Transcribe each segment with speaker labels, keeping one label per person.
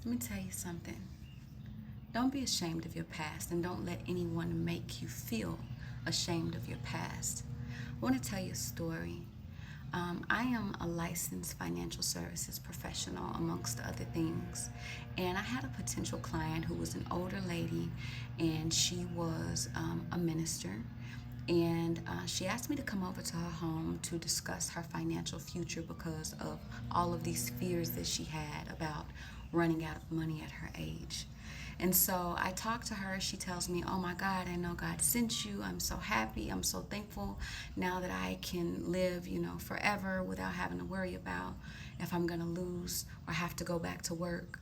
Speaker 1: Let me tell you something. Don't be ashamed of your past, and don't let anyone make you feel ashamed of your past. I want to tell you a story. I am a licensed financial services professional, amongst other things. And I had a potential client who was an older lady, and she was a minister. And she asked me to come over to her home to discuss her financial future because of all of these fears that she had about running out of money at her age. And so I talked to her. She tells me, "Oh my God, I know God sent you. I'm so happy. I'm so thankful now that I can live, forever without having to worry about if I'm going to lose or have to go back to work."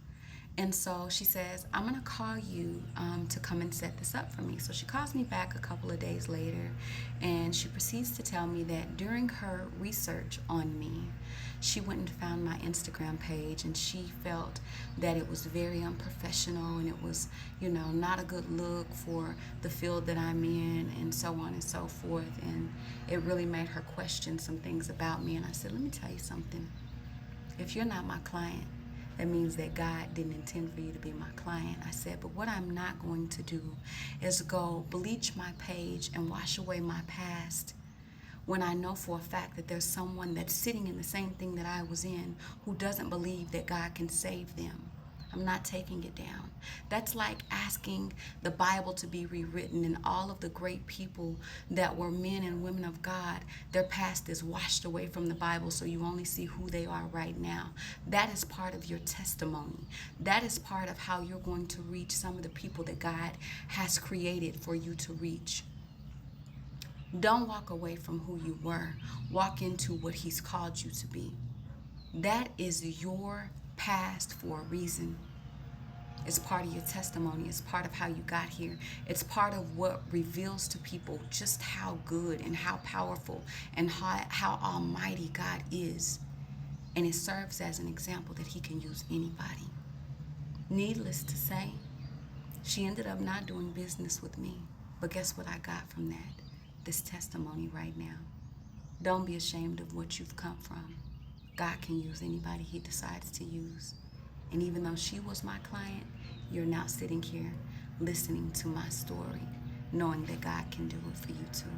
Speaker 1: And so she says, "I'm going to call you to come and set this up for me." So she calls me back a couple of days later, and she proceeds to tell me that during her research on me, she went and found my Instagram page, and she felt that it was very unprofessional, and it was, not a good look for the field that I'm in, and so on and so forth. And it really made her question some things about me. And I said, "Let me tell you something. If you're not my client, that means that God didn't intend for you to be my client." I said, "But what I'm not going to do is go bleach my page and wash away my past when I know for a fact that there's someone that's sitting in the same thing that I was in who doesn't believe that God can save them. I'm not taking it down." That's like asking the Bible to be rewritten, and all of the great people that were men and women of God, their past is washed away from the Bible, so you only see who they are right now. That is part of your testimony. That is part of how you're going to reach some of the people that God has created for you to reach. Don't walk away from who you were. Walk into what He's called you to be. That is your past for a reason. It's part of your testimony. It's part of how you got here. It's part of what reveals to people just how good and how powerful and how almighty God is. And it serves as an example that He can use anybody. Needless to say, she ended up not doing business with me. But guess what I got from that? This testimony right now. Don't be ashamed of what you've come from. God can use anybody He decides to use. And even though she was my client, you're now sitting here listening to my story, knowing that God can do it for you too.